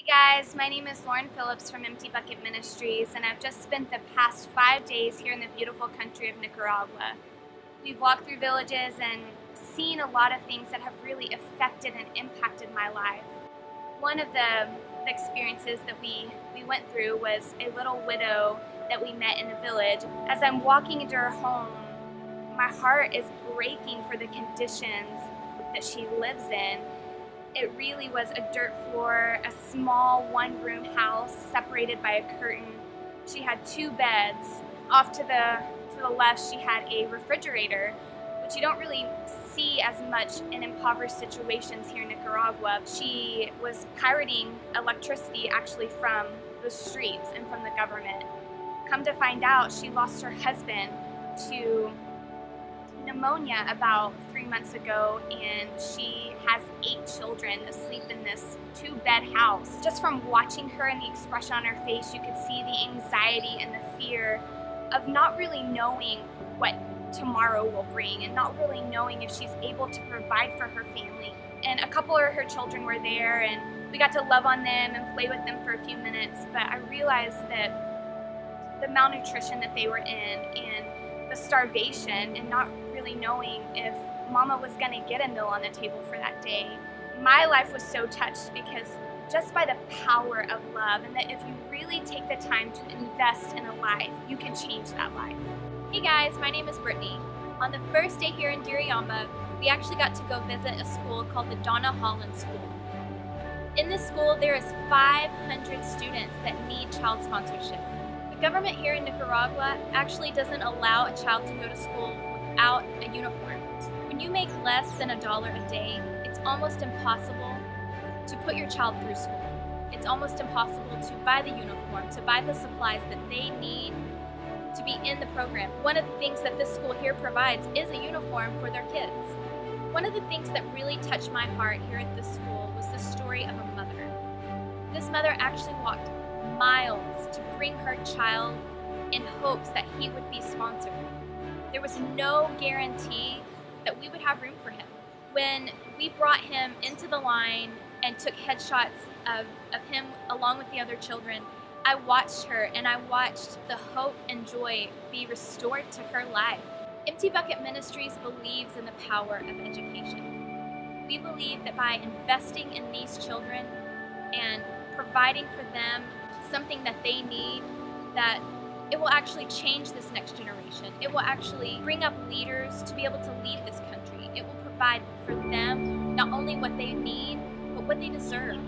Hey guys, my name is Lauren Phillips from Empty Bucket Ministries, and I've just spent the past 5 days here in the beautiful country of Nicaragua. We've walked through villages and seen a lot of things that have really affected and impacted my life. One of the experiences that we went through was a little widow that we met in a village. As I'm walking into her home, my heart is breaking for the conditions that she lives in. It really was a dirt floor, a small one-room house separated by a curtain. She had 2 beds. Off to the left, she had a refrigerator, which you don't really see as much in impoverished situations here in Nicaragua. She was pirating electricity actually from the streets and from the government. Come to find out, she lost her husband to pneumonia about 3 months ago, and she has 8 children that sleep in this 2-bed house. Just from watching her and the expression on her face, you could see the anxiety and the fear of not really knowing what tomorrow will bring and not really knowing if she's able to provide for her family. And a couple of her children were there, and we got to love on them and play with them for a few minutes, but I realized that the malnutrition that they were in and the starvation and not really knowing if mama was going to get a meal on the table for that day. My life was so touched because just by the power of love, and that if you really take the time to invest in a life, you can change that life. Hey guys, my name is Brittany. On the first day here in Diriamba, we actually got to go visit a school called the Donna Holland School. In this school, there is 500 students that need child sponsorship. The government here in Nicaragua actually doesn't allow a child to go to school without a uniform. When you make less than $1 a day, it's almost impossible to put your child through school. It's almost impossible to buy the uniform, to buy the supplies that they need to be in the program. One of the things that this school here provides is a uniform for their kids. One of the things that really touched my heart here at this school was the story of a mother. This mother actually walked miles to bring her child in hopes that he would be sponsored. There was no guarantee that we would have room for him. When we brought him into the line and took headshots of him along with the other children, I watched her and I watched the hope and joy be restored to her life. Empty Bucket Ministries believes in the power of education. We believe that by investing in these children and providing for them something that they need, that it will actually change this next generation. It will actually bring up leaders to be able to lead this country. It will provide for them not only what they need, but what they deserve.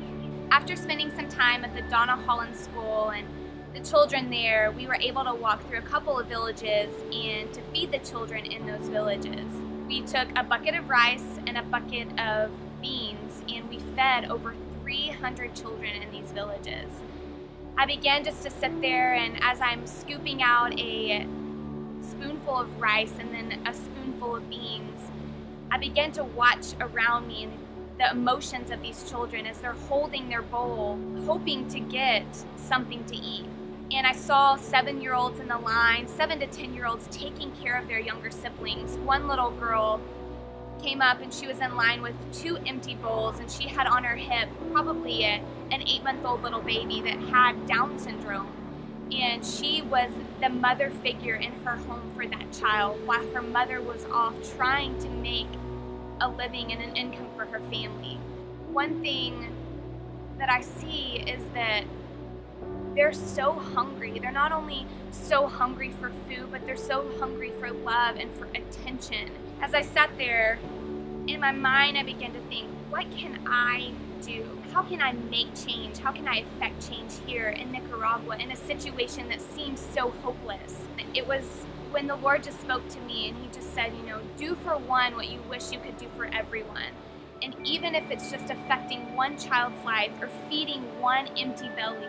After spending some time at the Donna Holland School and the children there, we were able to walk through a couple of villages and to feed the children in those villages. We took a bucket of rice and a bucket of beans, and we fed over 300 children in these villages. I began just to sit there, and as I'm scooping out a spoonful of rice and then a spoonful of beans, I began to watch around me and the emotions of these children as they're holding their bowl, hoping to get something to eat. And I saw 7-year-olds in the line, 7 to 10-year-olds taking care of their younger siblings. One little girl came up and she was in line with 2 empty bowls, and she had on her hip probably an 8-month-old little baby that had Down syndrome. And she was the mother figure in her home for that child while her mother was off trying to make a living and an income for her family. One thing that I see is that they're so hungry. They're not only so hungry for food, but they're so hungry for love and for attention. As I sat there, in my mind I began to think, what can I do? How can I make change? How can I affect change here in Nicaragua in a situation that seems so hopeless? It was when the Lord just spoke to me and he just said, do for one what you wish you could do for everyone. And even if it's just affecting one child's life or feeding one empty belly,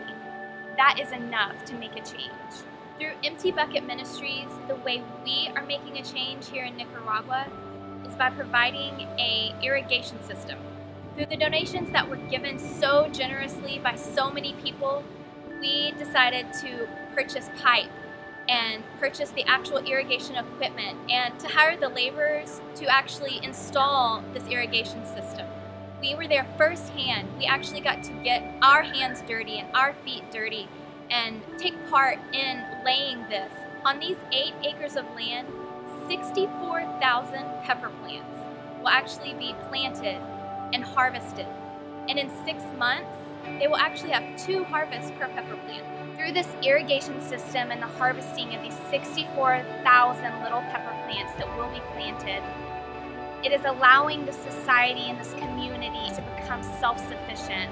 that is enough to make a change. Through Empty Bucket Ministries, the way we are making a change here in Nicaragua is by providing an irrigation system. Through the donations that were given so generously by so many people, we decided to purchase pipe and purchase the actual irrigation equipment and to hire the laborers to actually install this irrigation system. we were there firsthand. We actually got to get our hands dirty and our feet dirty and take part in laying this. On these 8 acres of land, 64,000 pepper plants will actually be planted and harvested. And in 6 months, they will actually have 2 harvests per pepper plant. Through this irrigation system and the harvesting of these 64,000 little pepper plants that will be planted, it is allowing the society and this community to become self-sufficient.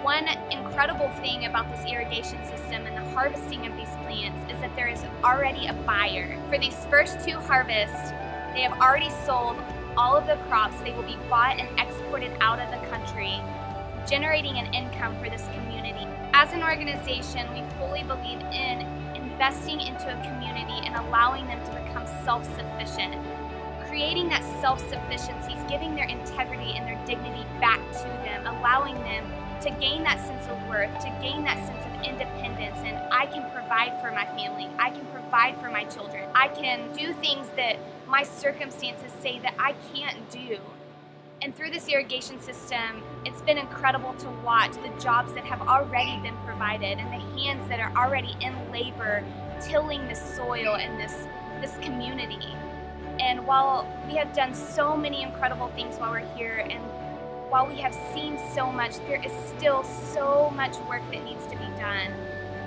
One incredible thing about this irrigation system and the harvesting of these plants is that there is already a buyer. For these first 2 harvests, they have already sold all of the crops. They will be bought and exported out of the country, generating an income for this community. As an organization, we fully believe in investing into a community and allowing them to become self-sufficient. Creating that self-sufficiency is giving their integrity and their dignity back to them, allowing them to gain that sense of worth, to gain that sense of independence, and I can provide for my family, I can provide for my children, I can do things that my circumstances say that I can't do. And through this irrigation system, it's been incredible to watch the jobs that have already been provided and the hands that are already in labor tilling the soil in this community. And while we have done so many incredible things while we're here, and while we have seen so much, there is still so much work that needs to be done.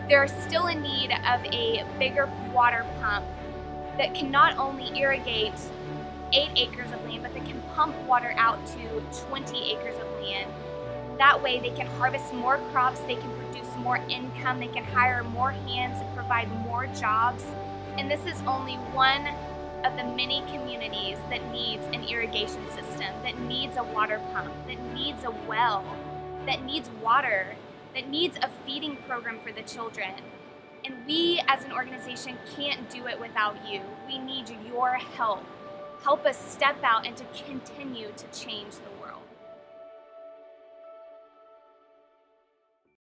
There are still in need of a bigger water pump that can not only irrigate 8 acres of land, but that can pump water out to 20 acres of land. That way they can harvest more crops, they can produce more income, they can hire more hands and provide more jobs. And this is only one of the many communities that needs an irrigation system, that needs a water pump, that needs a well, that needs water, that needs a feeding program for the children. And we as an organization can't do it without you. We need your help. Help us step out and to continue to change the world.